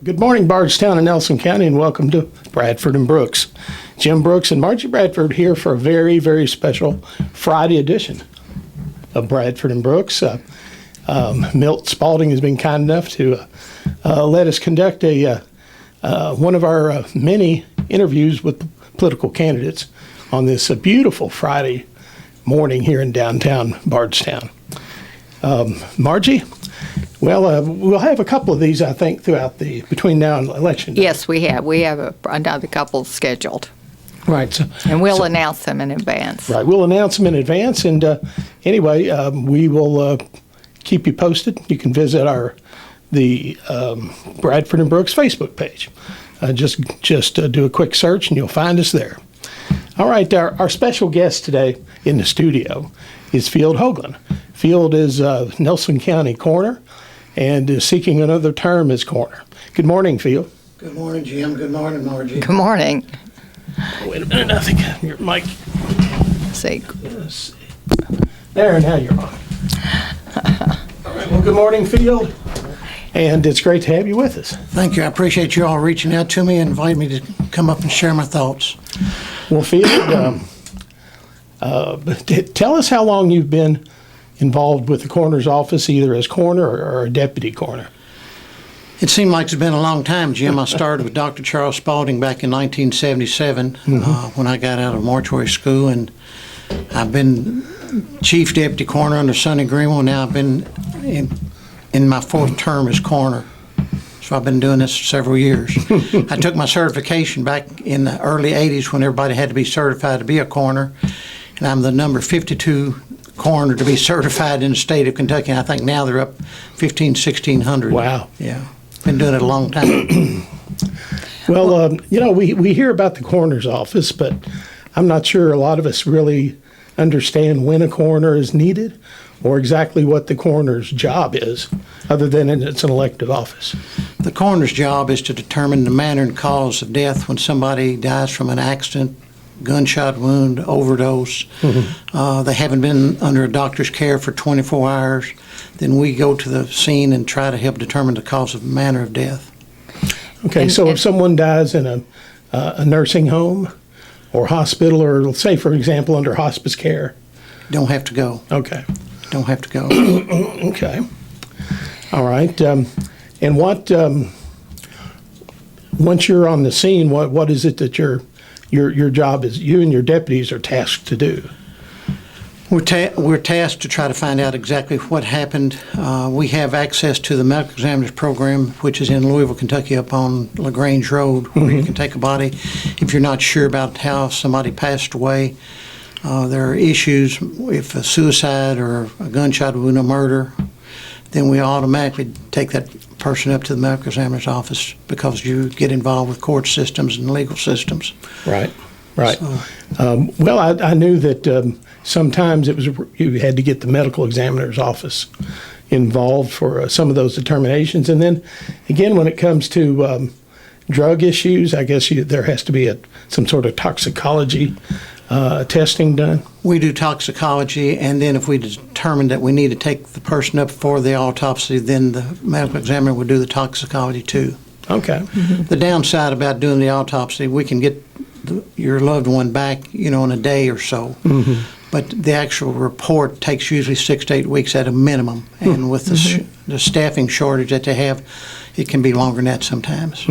Good morning, Bardstown and Nelson County, and welcome to Bradford and Brooks. Jim Brooks and Margie Bradford here for a very, very special Friday edition of Bradford and Brooks. Milt Spalding has been kind enough to let us conduct one of our many interviews with political candidates on this beautiful Friday morning here in downtown Bardstown. Margie? Well, we'll have a couple of these, I think, between now and election day. Yes, we have. We have another couple scheduled. Right. And we'll announce them in advance. Right. We'll announce them in advance. And anyway, we will keep you posted. You can visit the Bradford and Brooks Facebook page. Just do a quick search and you'll find us there. All right. Our special guest today in the studio is Field Houghlin. Field is Nelson County Coroner and is seeking another term as coroner. Good morning, Field. Good morning, Jim. Good morning, Margie. Good morning. Wait a minute, I think your mic. Let's see. There, now you're on. All right, well, good morning, Field. And it's great to have you with us. Thank you. I appreciate you all reaching out to me and inviting me to come up and share my thoughts. Well, Field, tell us how long you've been involved with the coroner's office, either as coroner or a deputy coroner. It seemed like it's been a long time, Jim. I started with Dr. Charles Spalding back in 1977 when I got out of mortuary school, and I've been chief deputy coroner under Sonny Greenwell. Now I've been in my fourth term as coroner. So I've been doing this for several years. I took my certification back in the early 80s when everybody had to be certified to be a coroner, and I'm the number 52 coroner to be certified in the state of Kentucky. And I think now they're up 1,600. Wow. Yeah. Been doing it a long time. Well, we hear about the coroner's office, but I'm not sure a lot of us really understand when a coroner is needed or exactly what the coroner's job is, other than it's an elective office. The coroner's job is to determine the manner and cause of death when somebody dies from an accident, gunshot wound, overdose. They haven't been under a doctor's care for 24 hours. Then we go to the scene and try to help determine the cause of manner of death. Okay, so if someone dies in a nursing home or hospital, or let's say, for example, under hospice care. Don't have to go. Okay. Don't have to go. Okay. All right. And what, once you're on the scene, what is it that your job is, you and your deputies are tasked to do? We're tasked to try to find out exactly what happened. We have access to the medical examiner's program, which is in Louisville, Kentucky, up on LaGrange Road, where you can take a body. If you're not sure about how somebody passed away, there are issues. If a suicide or a gunshot wound or murder, then we automatically take that person up to the medical examiner's office because you get involved with court systems and legal systems. Right. Right. So, well, I knew that sometimes you had to get the medical examiner's office involved for some of those determinations. And then, again, when it comes to drug issues, I guess there has to be some sort of toxicology testing done. We do toxicology, and then if we determine that we need to take the person up for the autopsy, then the medical examiner would do the toxicology too. Okay. The downside about doing the autopsy, we can get your loved one back, in a day or so. But the actual report takes usually 6 to 8 weeks at a minimum. And with the staffing shortage that they have, it can be longer than that sometimes.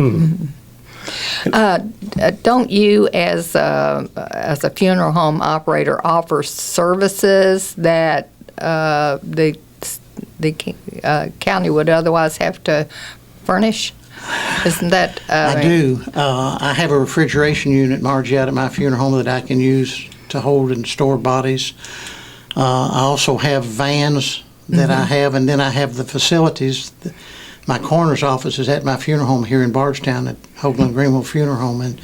Don't you, as a funeral home operator, offer services that the county would otherwise have to furnish? Isn't that? I do. I have a refrigeration unit, Margie, out at my funeral home that I can use to hold and store bodies. I also have vans that I have, and then I have the facilities. My coroner's office is at my funeral home here in Bardstown at Houghlin Greenwell Funeral Home, and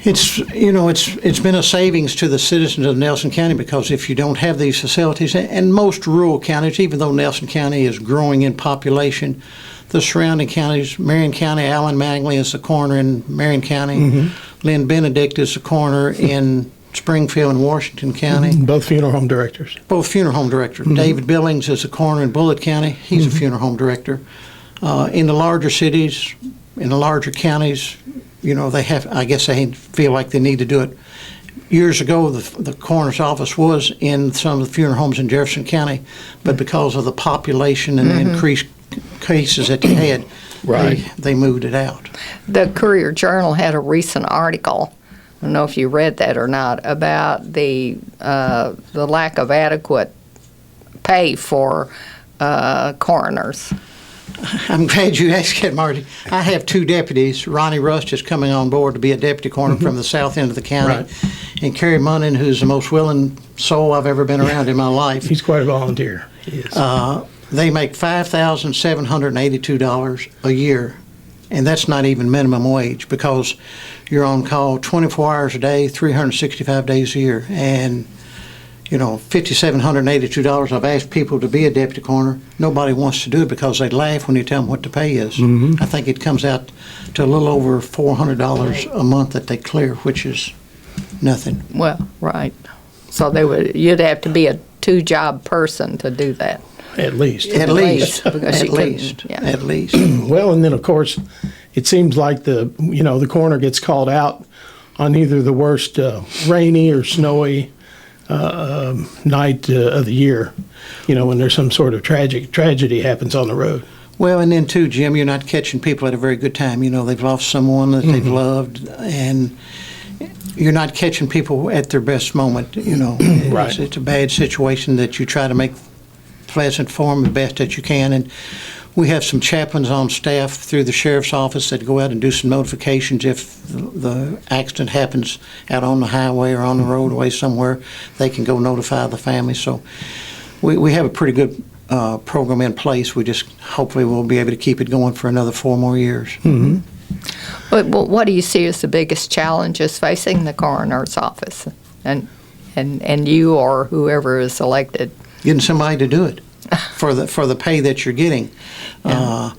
it's been a savings to the citizens of Nelson County, because if you don't have these facilities, and most rural counties, even though Nelson County is growing in population, the surrounding counties, Marion County, Allen Magley is the coroner in Marion County, Lynn Benedict is the coroner in Springfield and Washington County. Both funeral home directors. Both funeral home directors. David Billings is the coroner in Bullitt County. He's a funeral home director. In the larger cities, in the larger counties, they have, I guess they feel like they need to do it. Years ago, the coroner's office was in some of the funeral homes in Jefferson County, but because of the population and the increased cases that they had, they moved it out. The Courier-Journal had a recent article, I don't know if you read that or not, about the lack of adequate pay for coroners. I'm glad you asked that, Marty. I have 2 deputies. Ronnie Rust is coming on board to be a deputy coroner from the south end of the county. And Kerry Munnin, who's the most willing soul I've ever been around in my life. He's quite a volunteer. He is. They make $5,782 a year, and that's not even minimum wage because you're on call 24 hours a day, 365 days a year. And $5,782. I've asked people to be a deputy coroner. Nobody wants to do it because they laugh when you tell them what the pay is. I think it comes out to a little over $400 a month that they clear, which is nothing. Well, right. So you'd have to be a 2-job person to do that. At least. At least. Because At you least. couldn't, yeah. At least. Well, and then of course, it seems like the coroner gets called out on either the worst rainy or snowy night of the year, when there's some sort of tragedy happens on the road. Well, and then too, Jim, you're not catching people at a very good time. They've lost someone that they've loved, and you're not catching people at their best moment. It's a bad situation that you try to make pleasant for them the best that you can. And we have some chaplains on staff through the sheriff's office that go out and do some notifications if the accident happens out on the highway or on the roadway somewhere. They can go notify the family. So we have a pretty good program in place. We just hopefully we'll be able to keep it going for another 4 more years. But what do you see as the biggest challenges facing the coroner's office and you or whoever is elected? Getting somebody to do it for the pay that you're getting. I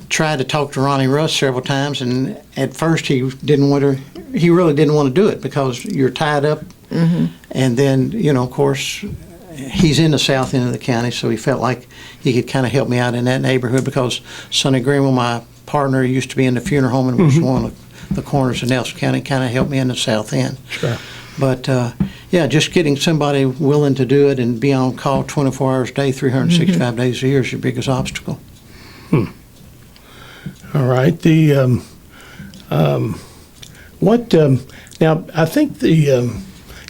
tried to talk to Ronnie Russ several times, and at first he really didn't want to do it because you're tied up. And then, of course, he's in the south end of the county, so he felt like he could kind of help me out in that neighborhood because Sonny Greenwell, my partner, used to be in the funeral home and was one of the coroners in Nelson County, kind of helped me in the south end. Sure. But, just getting somebody willing to do it and be on call 24 hours a day, 365 days a year is your biggest obstacle. All right. Now, I think you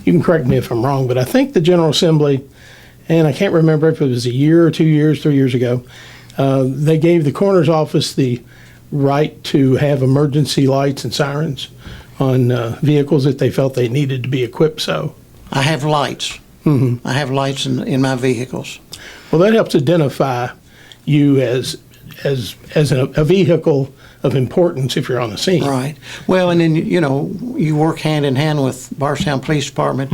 can correct me if I'm wrong, but I think the General Assembly, and I can't remember if it was a year or 2 years, 3 years ago, they gave the coroner's office the right to have emergency lights and sirens on vehicles that they felt they needed to be equipped so. I have lights. I have lights in my vehicles. Well, that helps identify you as a vehicle of importance if you're on the scene. Right. Well, and then, you work hand in hand with Bardstown Police Department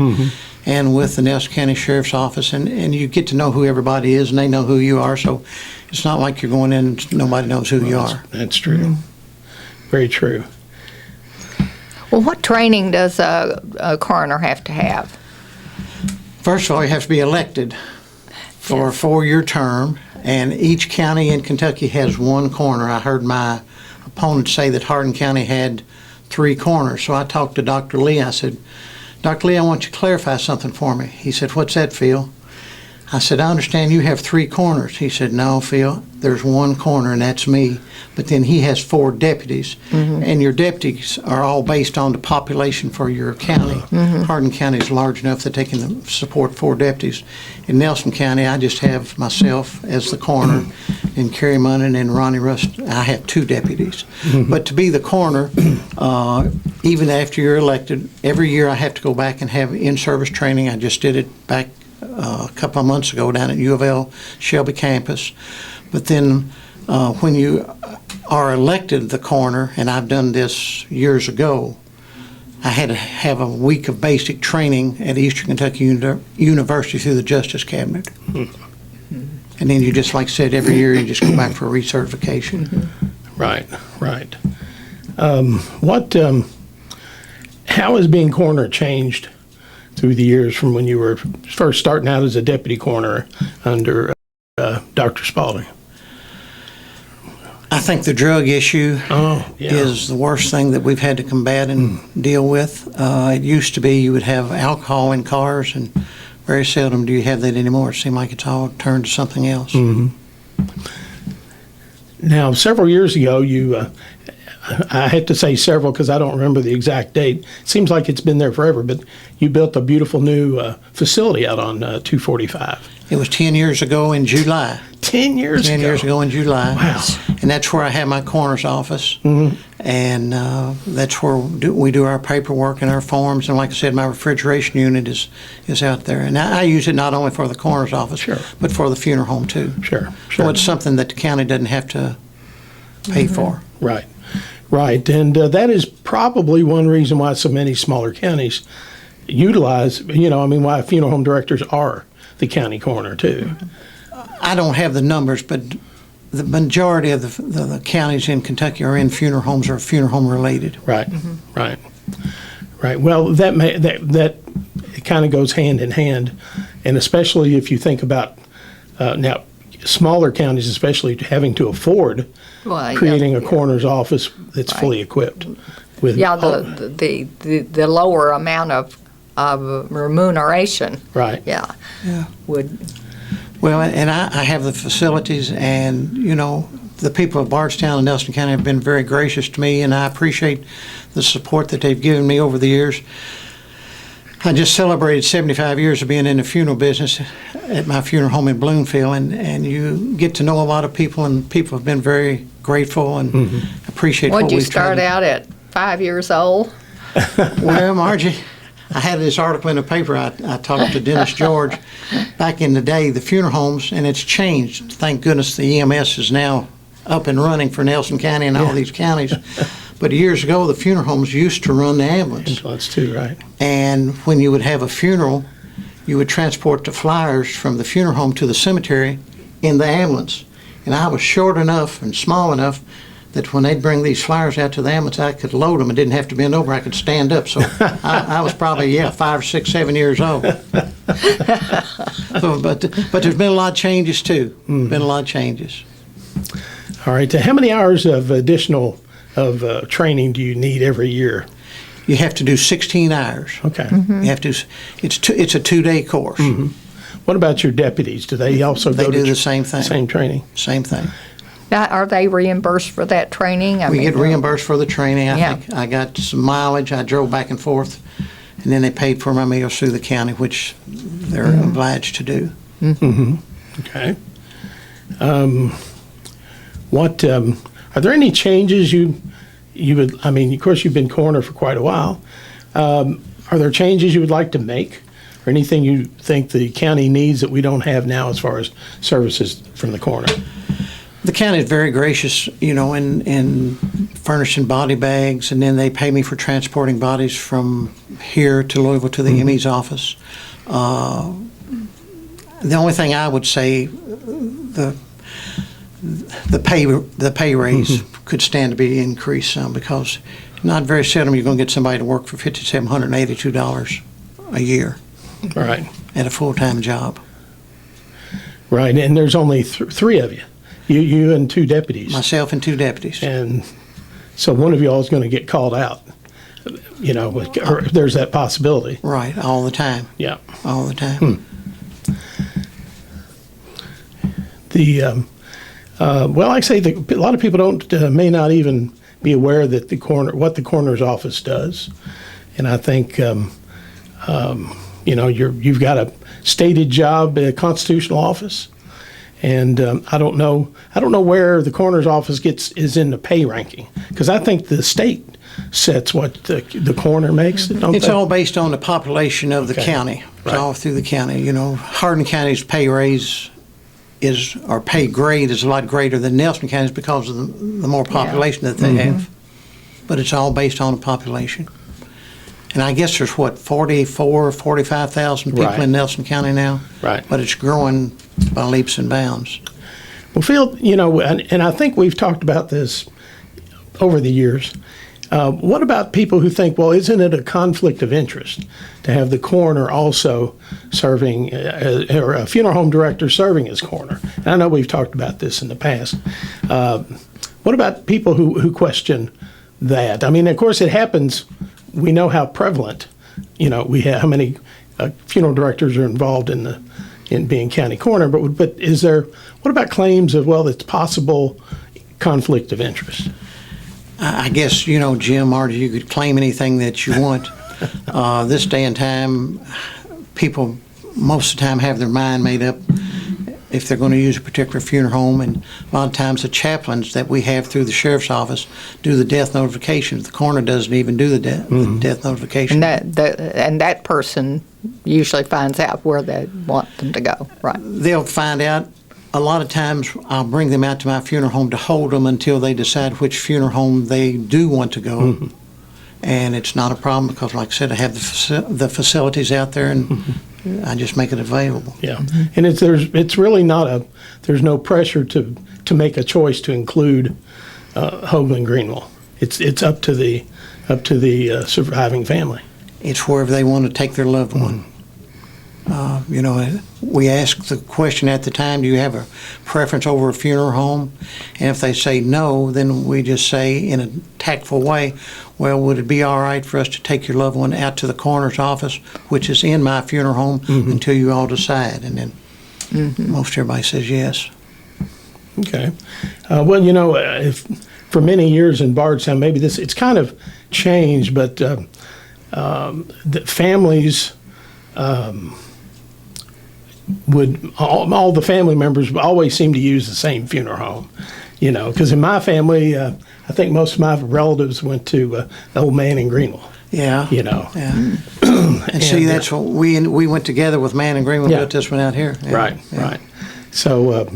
and with the Nelson County Sheriff's Office, and you get to know who everybody is, and they know who you are, so it's not like you're going in and nobody knows who you are. That's true. Very true. Well, what training does a coroner have to have? First of all, you have to be elected for a 4-year term, and each county in Kentucky has 1 coroner. I heard my opponent say that Hardin County had 3 coroners, so I talked to Dr. Lee. I said, Dr. Lee, I want you to clarify something for me. He said, what's that, Phil? I said, I understand you have 3 coroners. He said, no, Phil, there's 1 coroner, and that's me. But then he has 4 deputies, and your deputies are all based on the population for your county. Hardin County is large enough that they can support 4 deputies. In Nelson County, I just have myself as the coroner, and Kerry Munnin and Ronnie Rust. I have 2 deputies. But to be the coroner, even after you're elected, every year I have to go back and have in-service training. I just did it back a couple of months ago down at U of L Shelby campus. But then when you are elected the coroner, and I've done this years ago, I had to have a week of basic training at Eastern Kentucky University through the Justice Cabinet. And then you just, like I said, every year you just go back for a recertification. Right. How has being coroner changed through the years from when you were first starting out as a deputy coroner under Dr. Spaulding? think the drug issue is the worst thing that we've had to combat and deal with. It used to be you would have alcohol in cars, and very seldom do you have that anymore. It seems like it's all turned to something else. Now, several years ago, I had to say several because I don't remember the exact date. It seems like it's been there forever, but you built a beautiful new facility out on 245. It was 10 years ago in July. 10 years 10 ago? years ago in July. Wow. And that's where I have my coroner's office. And that's where we do our paperwork and our forms. And like I said, my refrigeration unit is out there. And I use it not only for the coroner's office, but for the funeral home too. Sure. So it's something that the county doesn't have to pay for. Right. Right. And that is probably one reason why so many smaller counties utilize, why funeral home directors are the county coroner too. I don't have the numbers, but the majority of the counties in Kentucky are in funeral homes or funeral home related. Right. Right. Right. Well, that kind of goes hand in hand, and especially if you think about now smaller counties, especially having to afford creating a coroner's office that's fully equipped with the lower amount of remuneration. Right. Would. Well, and I have the facilities, and the people of Bardstown and Nelson County have been very gracious to me, and I appreciate the support that they've given me over the years. I just celebrated 75 years of being in the funeral business at my funeral home in Bloomfield, and you get to know a lot of people, and people have been very grateful and appreciate what we've tried. Would you start out at 5 years old? Well, Margie, I had this article in the paper. I talked to Dennis George back in the day, the funeral homes, and it's changed. Thank goodness the EMS is now up and running for Nelson County and all these counties. But years ago, the funeral homes used to run the ambulance. Ambulance too, right. And when you would have a funeral, you would transport the flyers from the funeral home to the cemetery in the ambulance. And I was short enough and small enough that when they'd bring these flyers out to the ambulance, I could load them and didn't have to bend over. I could stand up. So I was probably, 5, 6, 7 years old. But there's been a lot of changes too. Been a lot of changes. All right. How many hours of additional training do you need every year? You have to do 16 hours. Okay. You have to. It's a 2-day course. What about your deputies? Do they also They go do to the same thing. Same training? Same thing. Now, are they reimbursed for that training? We get reimbursed for the training. Yeah. I think I got some mileage. I drove back and forth, and then they paid for my meals through the county, which they're obliged to do. Okay. What are there any changes you would? I mean, of course, you've been coroner for quite a while. Are there changes you would like to make, or anything you think the county needs that we don't have now as far as services from the coroner? The county is very gracious, in furnishing body bags, and then they pay me for transporting bodies from here to Louisville to the ME's office. The only thing I would say, the pay raise could stand to be increased some, because not very seldom you're going to get somebody to work for $5,782 a year. Right. At a full-time job. Right, and there's only three of you. You and 2 deputies. Myself and 2 deputies. And so one of y'all is going to get called out. Or there's that possibility. Right, all the time. Yeah. All the time. Well, like I say, a lot of people may not even be aware that what the coroner's office does, and I think you've got a stated job, a constitutional office, and I don't know where the coroner's office is in the pay ranking, because I think the state sets what the coroner makes. It's all based on the population of the county. It's all through the county. Hardin County's pay raise or pay grade is a lot greater than Nelson County's because of the more population that they have. But it's all based on the population. And I guess there's 45,000 people in Nelson County now. Right. But it's growing by leaps and bounds. Well, Phil, and I think we've talked about this over the years. What about people who think, well, isn't it a conflict of interest to have the coroner also serving, or a funeral home director serving as coroner? And I know we've talked about this in the past. What about people who question that? I mean, of course, it happens. We know how prevalent, we have how many funeral directors are involved in being county coroner. But is there? What about claims of it's possible conflict of interest? I guess, Jim, Marty, you could claim anything that you want. This day and time, people most of the time have their mind made up if they're going to use a particular funeral home, and a lot of times the chaplains that we have through the sheriff's office do the death notifications. The coroner doesn't even do the death notification. And that person usually finds out where they want them to go, right? They'll find out. A lot of times I'll bring them out to my funeral home to hold them until they decide which funeral home they do want to go. And it's not a problem because, like I said, I have the facilities out there, and I just make it available. Yeah, and it's really not there's no pressure to make a choice to include Houghlin Greenville. It's up to the surviving family. It's wherever they want to take their loved one. We ask the question at the time, do you have a preference over a funeral home? And if they say no, then we just say in a tactful way, well, would it be all right for us to take your loved one out to the coroner's office, which is in my funeral home, until you all decide? And then most everybody says yes. Okay. If for many years in Bardstown, maybe it's kind of changed, but the families all the family members always seem to use the same funeral home, because in my family, I think most of my relatives went to the old man in Greenville. Yeah. Yeah. And see, that's what we went together with Man and Greenville, built this one out here. Yeah. Right. So,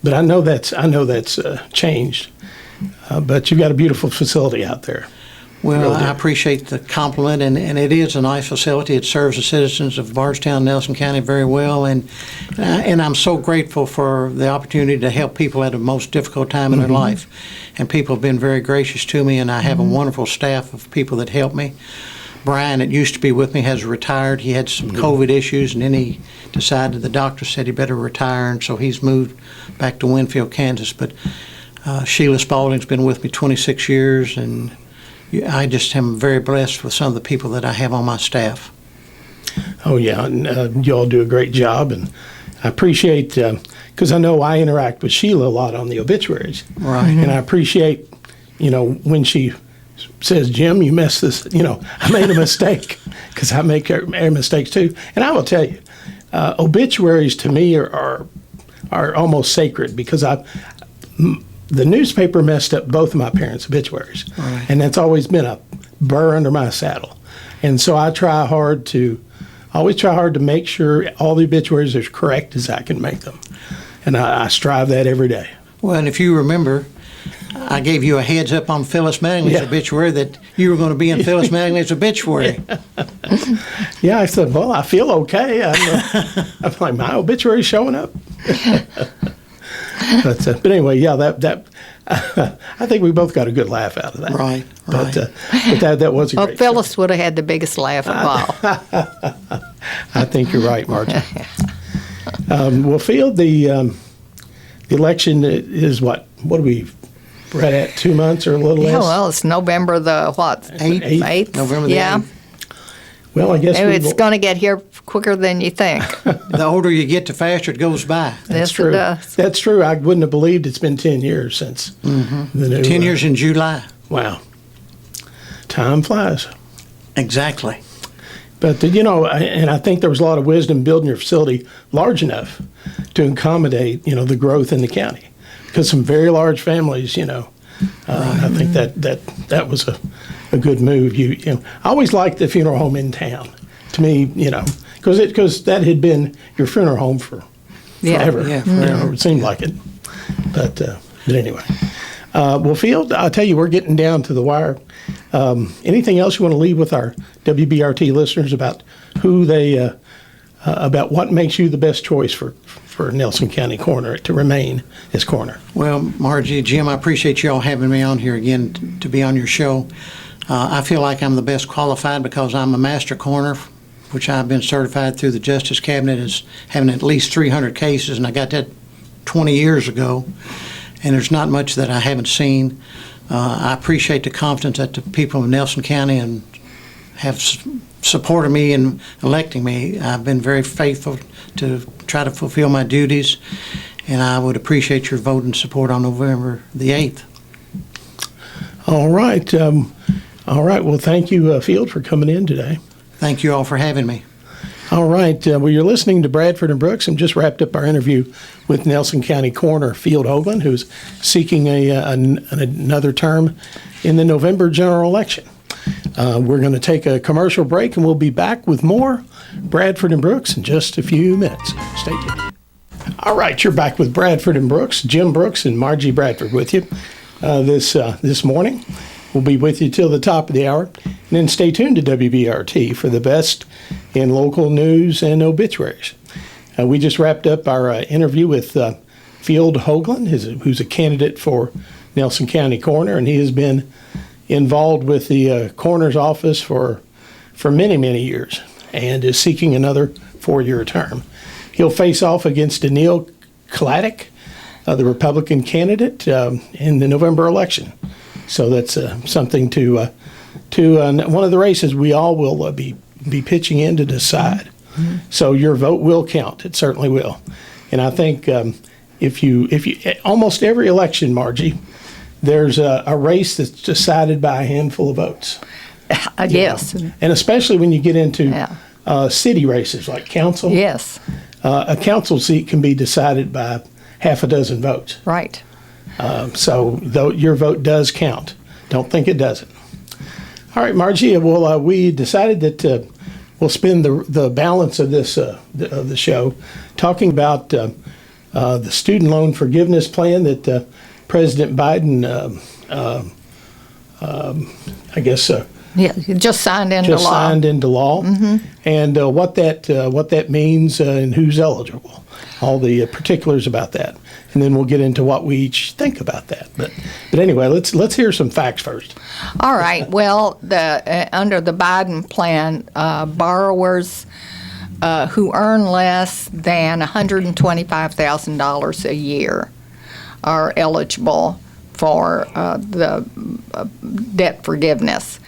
but I know that's changed. But you've got a beautiful facility out there. Well, Really I appreciate the compliment, and it is a nice facility. It serves the citizens of Bardstown and Nelson County very well, and I'm so grateful for the opportunity to help people at a most difficult time in their life. And people have been very gracious to me, and I have a wonderful staff of people that help me. Brian, that used to be with me, has retired. He had some COVID issues, and then he decided, the doctor said he better retire, and so he's moved back to Winfield, Kansas. But Sheila Spalding's been with me 26 years, and I just am very blessed with some of the people that I have on my staff. Oh, yeah, and you all do a great job, and I appreciate, because I know I interact with Sheila a lot on the obituaries. Right. And I appreciate, when she says, Jim, you messed this, I made a mistake, because I make mistakes too. And I will tell you, obituaries to me are almost sacred, because the newspaper messed up both of my parents' obituaries. Right. And that's always been a burr under my saddle. And so I always try hard to make sure all the obituaries are as correct as I can make them. And I strive that every day. Well, and if you remember, I gave you a heads up on Phyllis Mattingly's obituary that you were going to be in Phyllis Mattingly's obituary. Yeah, I said, well, I feel okay. I'm like, my obituary's showing up. But anyway, yeah, that I think we both got a good laugh out of that. Right. But that was a great Phyllis would have had the biggest laugh of all. I think you're right, Margie. Well, Field, the election is what are we right at 2 months or a little less? Yeah, well, it's November the what? 8th? November the 8th. Well, I guess It's going to get here quicker than you think. The older you get, the faster it goes by. That's Yes, true. it does. That's true. I wouldn't have believed it's been 10 years since the new. 10 years in July. Wow. Time flies. Exactly. But, and I think there was a lot of wisdom building your facility large enough to accommodate, the growth in the county. Because some very large families, I think that was a good move. I always liked the funeral home in town. To me, because that had been your funeral home for forever. Yeah, forever. It seemed like it. But anyway. Well, Field, I'll tell you, we're getting down to the wire. Anything else you want to leave with our WBRT listeners about who they, about what makes you the best choice for Nelson County Coroner to remain as coroner? Well, Margie, Jim, I appreciate you all having me on here again to be on your show. I feel like I'm the best qualified because I'm a master coroner, which I've been certified through the Justice Cabinet as having at least 300 cases, and I got that 20 years ago. and there's not much that I haven't seen. I appreciate the confidence that the people of Nelson County and have supported me in electing me. I've been very faithful to try to fulfill my duties, and I would appreciate your vote and support on November the 8th. All right. All right. Well, thank you, Field, for coming in today. Thank you all for having me. All right. Well, you're listening to Bradford and Brooks, and just wrapped up our interview with Nelson County Coroner Field Houghlin, who's seeking another term in the November general election. We're going to take a commercial break, and we'll be back with more Bradford and Brooks in just a few minutes. Stay tuned. All right. You're back with Bradford and Brooks. Jim Brooks and Margie Bradford with you this morning. We'll be with you till the top of the hour. And then stay tuned to WBRT for the best in local news and obituaries. We just wrapped up our interview with Field Houghlin, who's a candidate for Nelson County Coroner, and he has been involved with the coroner's office for many, many years and is seeking another 4-year term. He'll face off against Daniil Kladik, the Republican candidate, in the November election. So that's something to one of the races we all will be pitching in to decide. Mm-hmm. So your vote will count. It certainly will. And I think if you almost every election, Margie, there's a race that's decided by a handful of votes. Yes. And especially when you get into city races like council. Yes. A council seat can be decided by half a dozen votes. Right. So though your vote does count. Don't think it doesn't. All right, Margie. Well, we decided that we'll spend the balance of this of the show talking about the student loan forgiveness plan that President Biden, I guess, just signed into just law. Signed into law, mm-hmm. And what that means and who's eligible. All the particulars about that, and then we'll get into what we each think about that. But anyway, let's hear some facts first. All right. Well, under the Biden plan, borrowers who earn less than $125,000 a year are eligible for the debt forgiveness.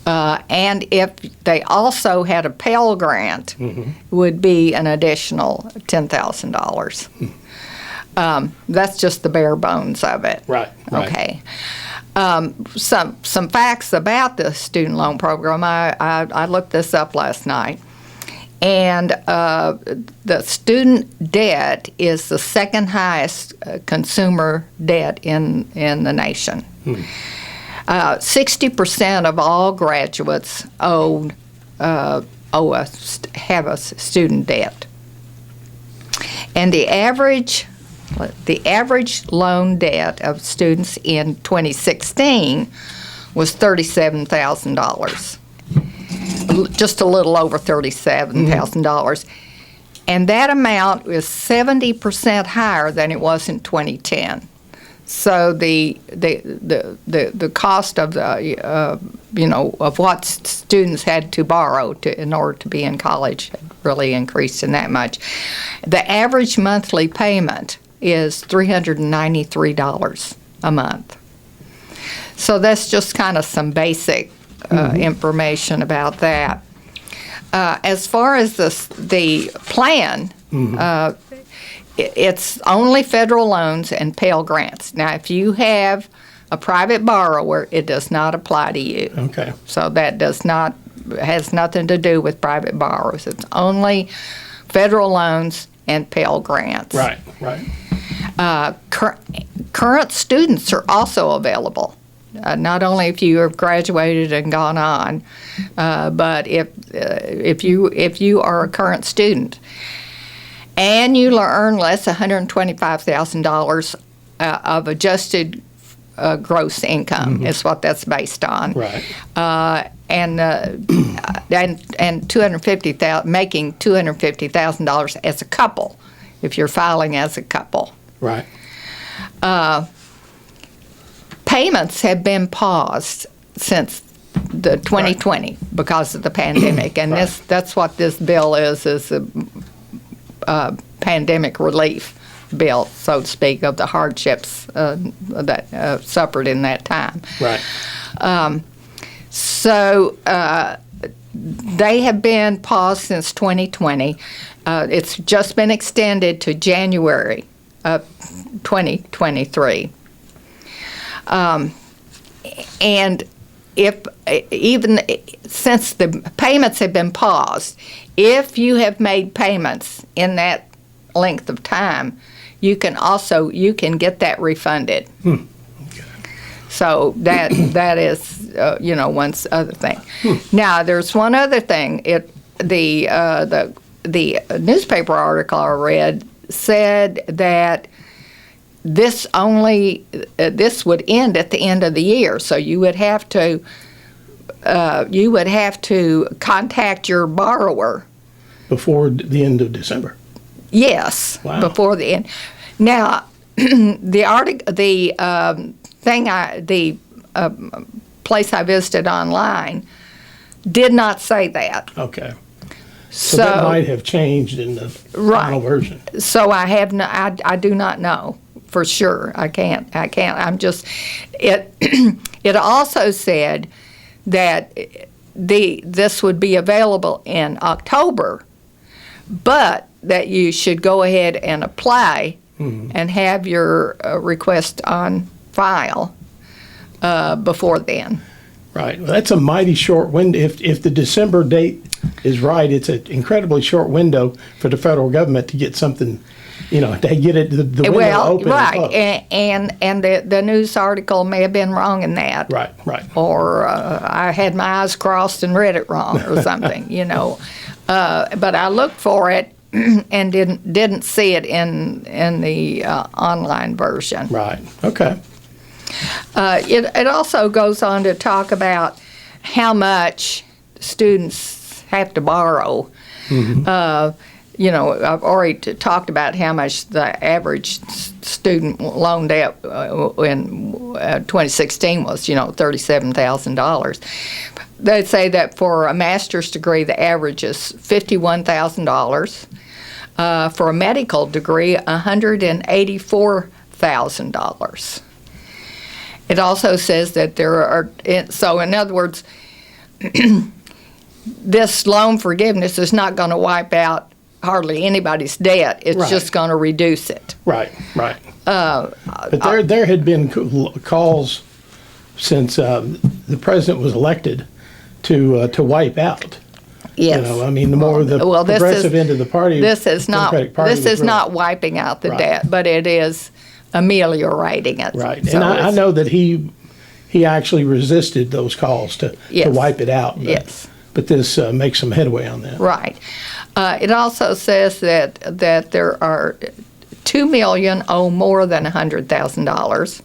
And if they also had a Pell Grant, mm-hmm. would be an additional $10,000. That's just the bare bones of it. Right. Okay. Some facts about the student loan program. I looked this up last night, and the student debt is the second highest consumer debt in the nation. 60% of all graduates have a student debt, and the average loan debt of students in 2016 was $37,000, just a little over $37,000, and that amount is 70% higher than it was in 2010. So the cost of of what students had to borrow in order to be in college had really increased in that much. The average monthly payment is $393 a month. So that's just kind of some basic information about that. As far as the plan. Mm-hmm. It's only federal loans and Pell Grants. Now, if you have a private borrower, it does not apply to you. Okay. So that has nothing to do with private borrowers. It's only federal loans and Pell Grants. Right. Current students are also available. Not only if you have graduated and gone on, but if you are a current student. And you earn less $125,000 of adjusted gross income, mm-hmm. is what that's based on. Right. And making $250,000 as a couple, if you're filing as a couple. Right. Payments have been paused since the 2020 because of the pandemic, and that's what this bill is a pandemic relief bill, so to speak, of the hardships that suffered in that time. Right. So they have been paused since 2020. It's just been extended to January of 2023. And even since the payments have been paused, if you have made payments in that length of time, you can get that refunded. So that is one other thing. Now there's one other thing. The newspaper article I read said that this would end at the end of the year, so you would have to contact your borrower Before the end of December. Yes, Wow. before the end. Now, the place I visited online did not say that. Okay. So that might have changed in the final version. So I do not know for sure. I can't. I'm just. It also said that this would be available in October, but that you should go ahead and apply and have your request on file before then. Right. Well, that's a mighty short window. If the December date is right, it's an incredibly short window for the federal government to get something, to get it the window open. Right. And And the news article may have been wrong in that. right. Or I had my eyes crossed and read it wrong or something, But I looked for it and didn't see it in the online version. Right. Okay. It also goes on to talk about how much students have to borrow. I've already talked about how much the average student loan debt in 2016 was, $37,000. They say that for a master's degree, the average is $51,000. For a medical degree, $184,000. It also says that there are, so in other words, this loan forgiveness is not going to wipe out hardly anybody's debt. It's just going to reduce it. Right. But there had been calls since the president was elected to wipe out. Yes. The more the progressive end of the party. This is not. This is not wiping out the debt, but it is ameliorating it. Right. So and I know that he actually resisted those calls to wipe it out. But this makes some headway on that. Right. It also says that there are 2 million owe more than $100,000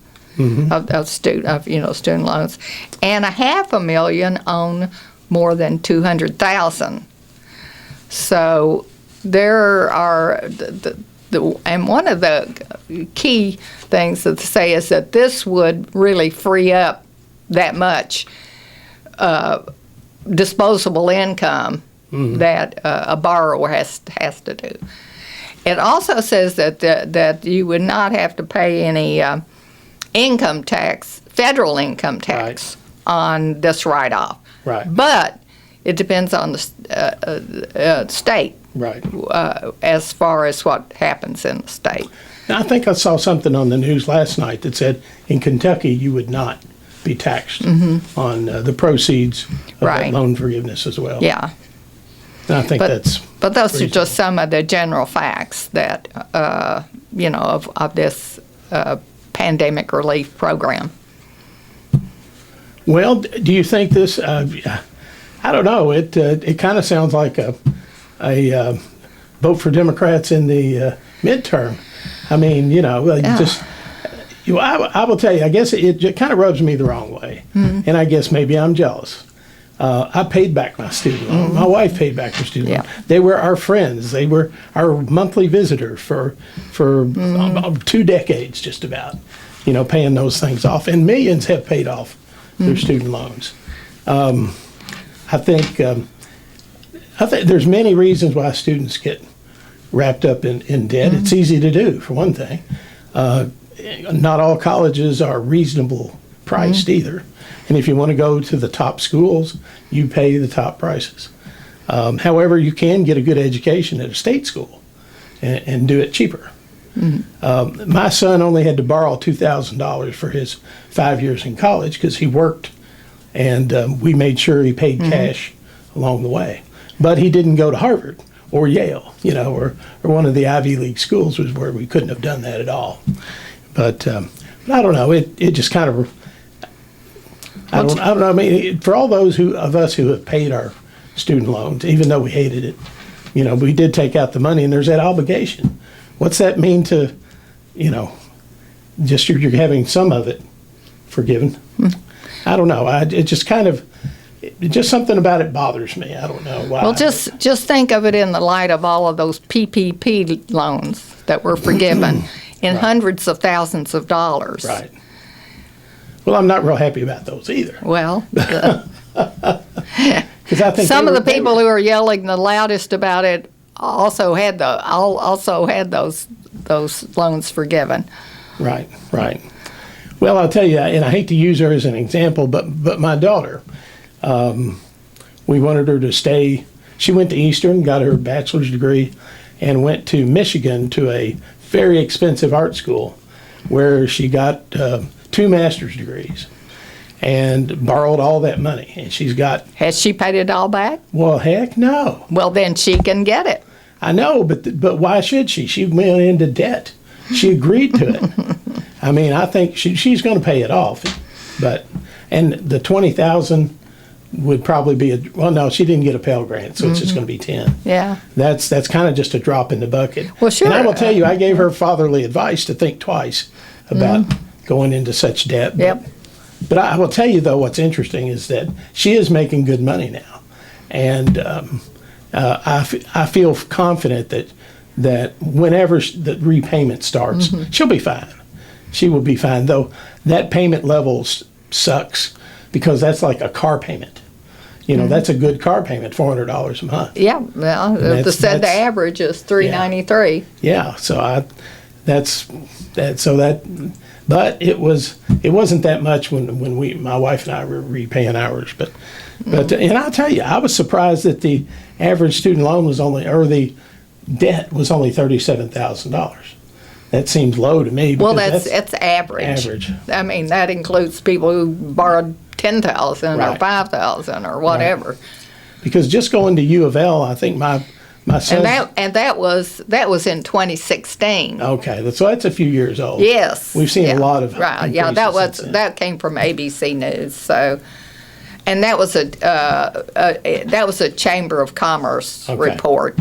of student loans, and 500,000 own more than 200,000. So there are and one of the key things that they say is that this would really free up that much disposable income that a borrower has to do. It also says that you would not have to pay any income tax, federal income tax, on this write-off. Right. But it depends on the state. Right. As far as what happens in the state. Now, I think I saw something on the news last night that said in Kentucky you would not be taxed on the proceeds of that loan forgiveness as well. Yeah. And I think that's. But those reasonable. are just some of the general facts that of this pandemic relief program. Well, do you think this? I don't know. It kind of sounds like a vote for Democrats in the midterm. I mean, I will tell you. I guess it kind of rubs me the wrong way, and I guess maybe I'm jealous. I paid back my student loan. My wife paid back her student loan. They were our friends. They were our monthly visitors for 2 decades, just about. Paying those things off, and millions have paid off their student loans. I think there's many reasons why students get wrapped up in debt. It's easy to do, for one thing. Not all colleges are reasonable priced either. And if you want to go to the top schools, you pay the top prices. However, you can get a good education at a state school and do it cheaper. My son only had to borrow $2,000 for his 5 years in college because he worked, and we made sure he paid cash along the way. But he didn't go to Harvard or Yale, or one of the Ivy League schools was where we couldn't have done that at all. But I don't know. It just kind of, I don't know. I mean, for all those of us who have paid our student loans, even though we hated it, we did take out the money, and there's that obligation. What's that mean to, just you're having some of it forgiven? I don't know. It just kind of, just something about it bothers me. I don't know why. Well, just think of it in the light of all of those PPP loans that were forgiven in hundreds of thousands of dollars. Right. Well, I'm not real happy about those either. Well, Because I think some of the people who are yelling the loudest about it also had those loans forgiven. Right. Well, I'll tell you, and I hate to use her as an example, but my daughter, we wanted her to stay. She went to Eastern, got her bachelor's degree, and went to Michigan to a very expensive art school where she got 2 master's degrees and borrowed all that money. And she's got... Has she paid it all back? Well, heck no. Well, then she can get it. I know, but why should she? She went into debt. She agreed to it. I mean, I think she's going to pay it off. And the $20,000 would probably be well, no, she didn't get a Pell Grant, so it's just going to be 10. Yeah. That's kind of just a drop in the bucket. Well, sure. And I will tell you, I gave her fatherly advice to think twice about going into such debt. Yep. But I will tell you, though, what's interesting is that she is making good money now. And I feel confident that whenever the repayment starts, she'll be fine. She will be fine, though that payment level sucks because that's like a car payment. That's a good car payment, $400 a month. Yeah, well, the average is $393. Yeah, so but it wasn't that much when my wife and I were repaying ours. But and I'll tell you, I was surprised that the average student loan was the debt was only $37,000. That seems low to me. Well, that's average. I mean, that includes people who borrowed $10,000 or $5,000 or whatever. Right. Because just going to U of L, I think my son. And that was in 2016. Okay, so that's a few years old. Yes, we've seen a lot of right. Yeah, that came from ABC News. So, and that was a Chamber of Commerce report.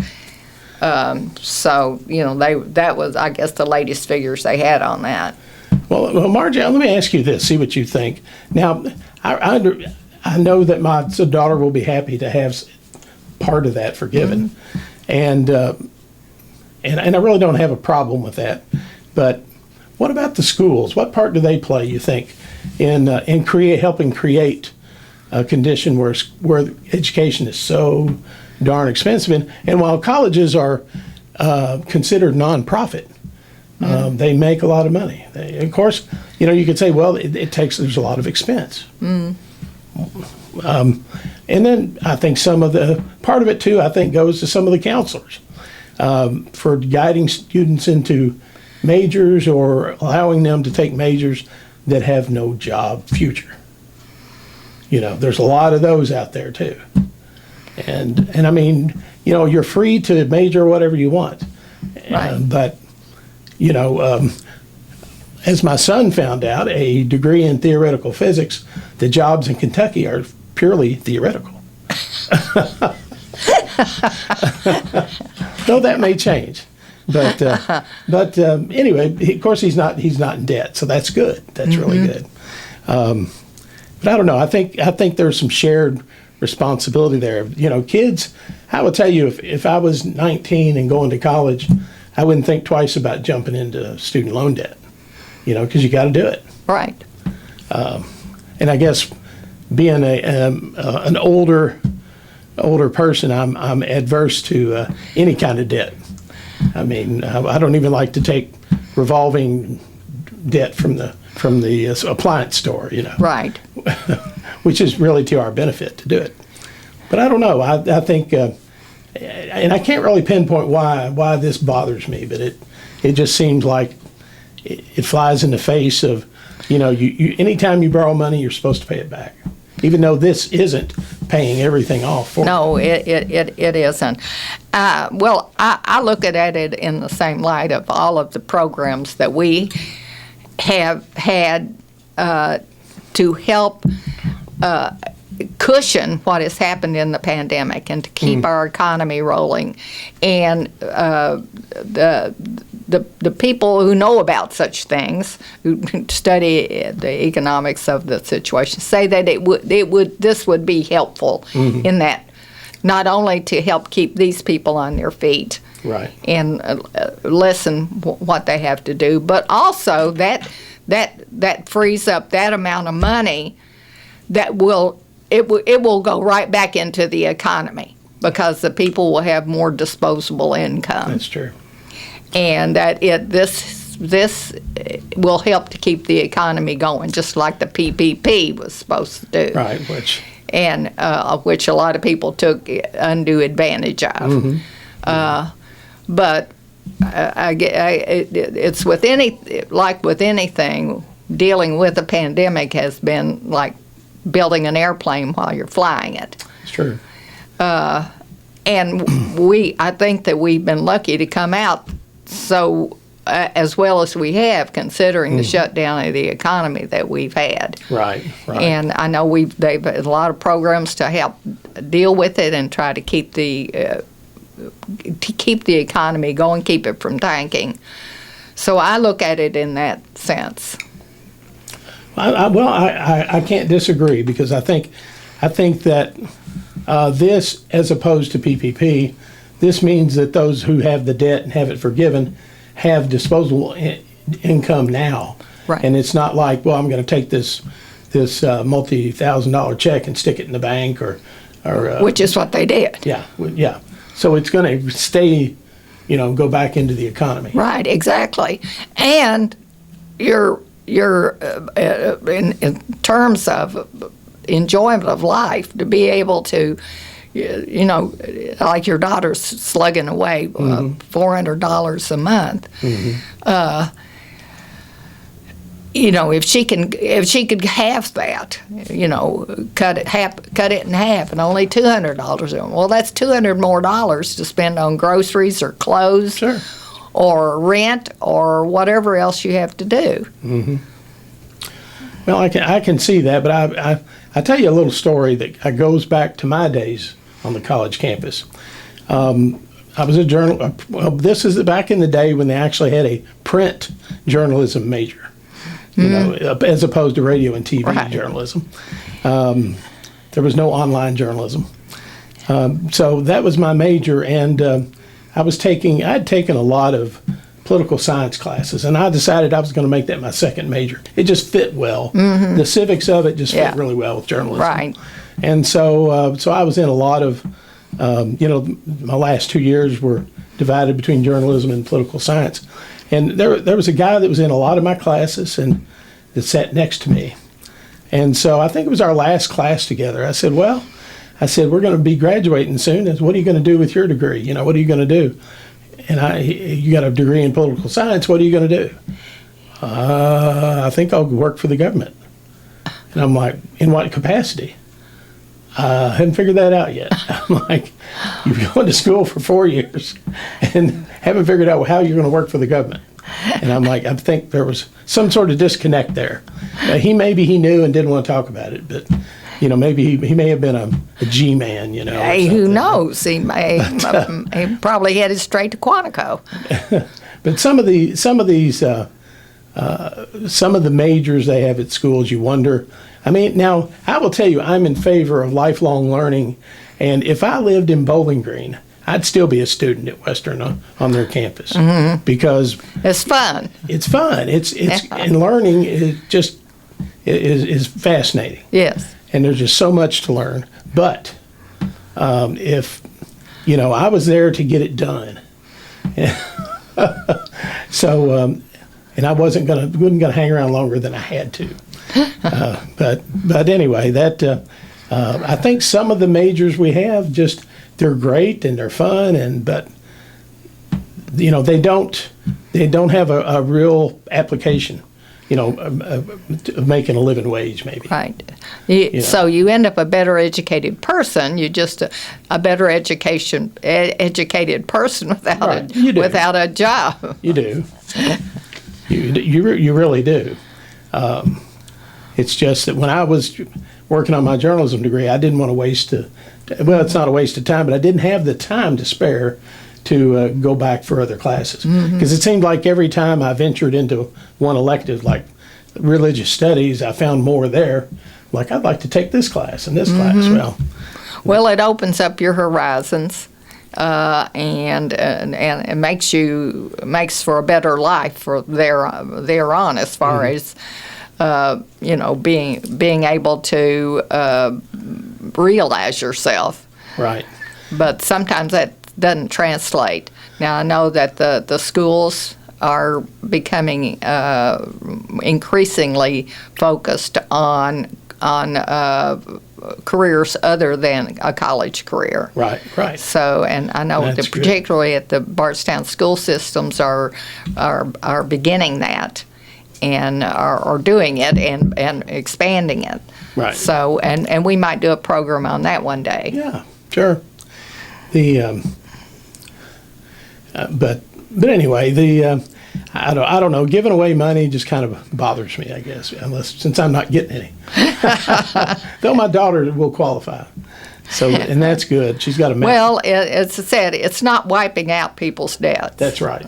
So that was, I guess, the latest figures they had on that. Well, Margie, let me ask you this. See what you think. Now, I know that my daughter will be happy to have part of that forgiven, and I really don't have a problem with that. But what about the schools? What part do they play, you think, in helping create a condition where education is so darn expensive? And while colleges are considered nonprofit, they make a lot of money. Of course, you could say, well, there's a lot of expense. And then I think some of the part of it too, I think, goes to some of the counselors for guiding students into majors or allowing them to take majors that have no job future. There's a lot of those out there too. And I mean, you're free to major whatever you want. Right. But, as my son found out, a degree in theoretical physics, the jobs in Kentucky are purely theoretical. Though that may change. But anyway, of course, he's not in debt, so that's good. That's really good. But I don't know. I think there's some shared responsibility there. Kids, I will tell you, if I was 19 and going to college, I wouldn't think twice about jumping into student loan debt, because you got to do it. Right. And I guess being an older person, I'm adverse to any kind of debt. I mean, I don't even like to take revolving debt from the appliance store, Right. which is really to our benefit to do it. But I don't know. I think, and I can't really pinpoint why this bothers me, but it just seems like it flies in the face of, you anytime you borrow money, you're supposed to pay it back, even though this isn't paying everything off for No, it isn't. Well, I look at it in the same light of all of the programs that we have had to help cushion what has happened in the pandemic and to keep our economy rolling. And the people who know about such things, who study the economics of the situation, say that this would be helpful in that, not only to help keep these people on their feet, Right. and lessen what they have to do, but also that frees up that amount of money that will go right back into the economy, because the people will have more disposable income. That's true. And that this will help to keep the economy going, just like the PPP was supposed to do. Right, Which a lot of people took undue advantage of. But it's with anything, dealing with a pandemic has been like building an airplane while you're flying it. It's true. And I think that we've been lucky to come out so as well as we have, considering the shutdown of the economy that we've had. Right. And I know they've had a lot of programs to help deal with it and try to keep the economy going, keep it from tanking. So I look at it in that sense. I can't disagree, because I think that this, as opposed to PPP, this means that those who have the debt and have it forgiven have disposable income now. Right. And it's not like, well, I'm going to take this multi-$1,000 check and stick it in the bank or Which is what they did. Yeah. So it's going to stay, go back into the economy. Right, exactly. And you're in terms of enjoyment of life, to be able to, like your daughter's slugging away $400 a month. If she could halve that, cut it in half, and only $200. Well, that's $200 more to spend on groceries or clothes, Sure. or rent, or whatever else you have to do. Well, I can see that, but I tell you a little story that goes back to my days on the college campus. I was a journal. Well, this is back in the day when they actually had a print journalism major, as opposed to radio and TV journalism. There was no online journalism, so that was my major, and I had taken a lot of political science classes, and I decided I was going to make that my second major. It just fit well. The civics of it just fit really well with journalism. Right. And so I was in a lot of, my last 2 years were divided between journalism and political science. And there was a guy that was in a lot of my classes and that sat next to me. And so I think it was our last class together. I said, we're going to be graduating soon. What are you going to do with your degree? What are you going to do? And you got a degree in political science. What are you going to do? I think I'll work for the government. And I'm like, in what capacity? I haven't figured that out yet. I'm like, you've gone to school for 4 years and haven't figured out how you're going to work for the government. And I'm like, I think there was some sort of disconnect there. Maybe he knew and didn't want to talk about it, but maybe he may have been a G-man, Hey, who knows? He probably headed straight to Quantico. But some of the majors they have at schools, you wonder. Now, I will tell you, I'm in favor of lifelong learning, and if I lived in Bowling Green, I'd still be a student at Western on their campus, because it's fun. It's fun. And learning is fascinating. Yes. And there's just so much to learn. But if I was there to get it done, So, and I wouldn't gonna hang around longer than I had to. But anyway, that I think some of the majors we have they're great and they're fun, but they don't have a real application. Of making a living wage, maybe. Right. So you end up a better educated person. You're just a better educated person without a job. You do. You really do. It's just that when I was working on my journalism degree, I didn't want to waste it's not a waste of time, but I didn't have the time to spare to go back for other classes. Because it seemed like every time I ventured into one elective, like religious studies, I found more there. Like, I'd like to take this class and this class. Well, it opens up your horizons. And it makes for a better life for there on, as far as being able to realize yourself. Right. But sometimes that doesn't translate. Now, I know that the schools are becoming increasingly focused on careers other than a college career. Right. So, and I know that particularly at the Bardstown school systems are beginning that and are doing it and expanding it. Right. So, and we might do a program on that one day. Yeah, sure. But anyway, I don't know. Giving away money just kind of bothers me, I guess, since I'm not getting any. Though my daughter will qualify, so and that's good. She's got a message. Well, as I said, it's not wiping out people's debts. That's right.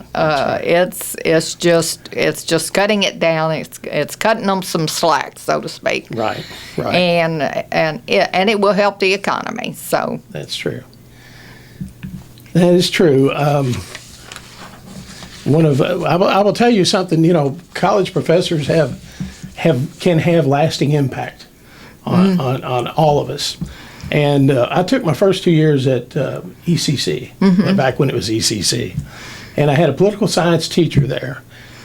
It's just cutting it down. It's cutting them some slack, so to speak. Right. And it will help the economy. So that's true. That is true. I will tell you something. College professors can have lasting impact on all of us. And I took my first 2 years at ECC, back when it was ECC, and I had a political science teacher there,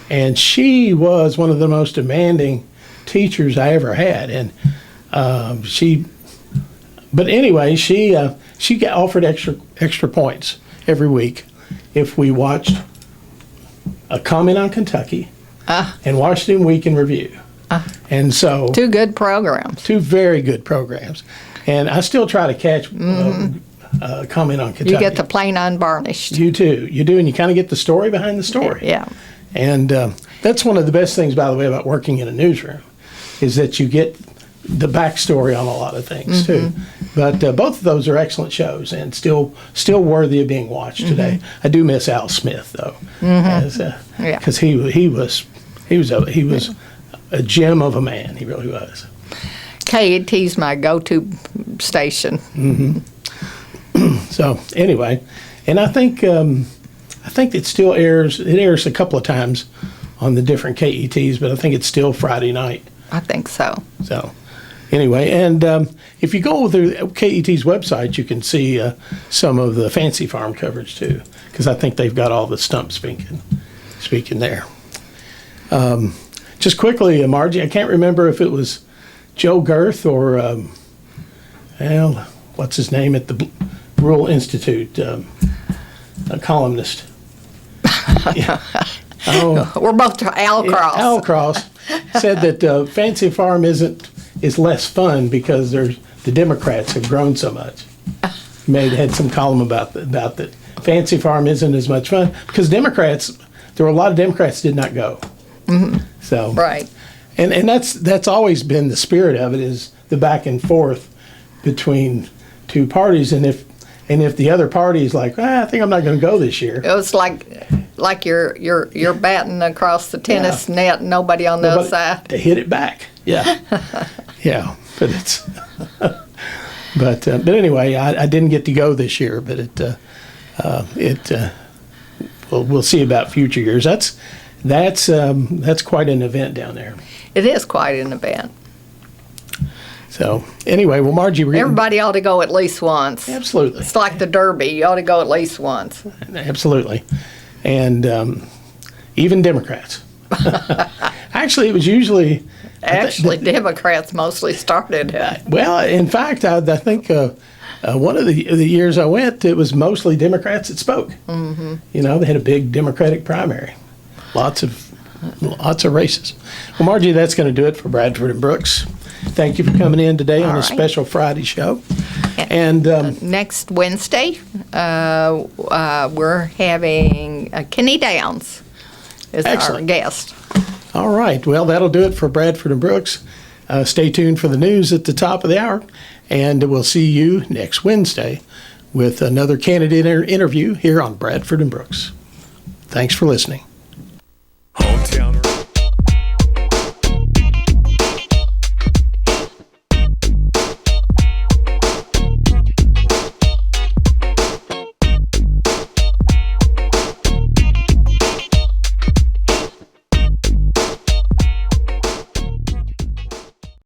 and she was one of the most demanding teachers I ever had. And she got offered extra points every week if we watched A Comment on Kentucky and Washington Week in Review. And so two good programs. Two very good programs. And I still try to catch Comment on Kentucky. You get the plain unvarnished. You too. You do, and you kind of get the story behind the story. Yeah. And that's one of the best things, by the way, about working in a newsroom, is that you get the backstory on a lot of things too. But both of those are excellent shows and still worthy of being watched today. I do miss Al Smith though, because he was a gem of a man. He really was. KET's my go-to station. So anyway, and I think it still airs. It airs a couple of times on the different KETs, but I think it's still Friday night. I think so. So anyway, and if you go through KET's website, you can see some of the Fancy Farm coverage too, because I think they've got all the stumps speaking there. Just quickly, Margie, I can't remember if it was Joe Girth or, what's his name at the Rural Institute, a columnist. We're both Al Cross. Al Cross said that Fancy Farm is less fun because the Democrats have grown so much. Had some column about that. Fancy Farm isn't as much fun because there were a lot of Democrats did not go. So right. And that's always been the spirit of it, is the back and forth between two parties, and if the other party is like, I think I'm not going to go this year. It was like you're batting across the tennis net, and nobody on the other side to hit it back. Yeah, yeah. But it's but anyway, I didn't get to go this year, but we'll see about future years. That's quite an event down there. It is quite an event. So anyway, well, Margie, everybody ought to go at least once. Absolutely. It's like the Derby. You ought to go at least once. Absolutely. and even Democrats. Actually, it was usually Actually, Democrats mostly started it. well. In fact, I think one of the years I went, it was mostly Democrats that spoke. Mm-hmm. They had a big Democratic primary, lots of races. Well, Margie, that's going to do it for Bradford and Brooks. Thank you for coming in today on a special Friday show. And Next Wednesday, we're having Kenny Downs as our guest. All right. Well, that'll do it for Bradford and Brooks. Stay tuned for the news at the top of the hour, and we'll see you next Wednesday with another candidate interview here on Bradford and Brooks. Thanks for listening. Hometown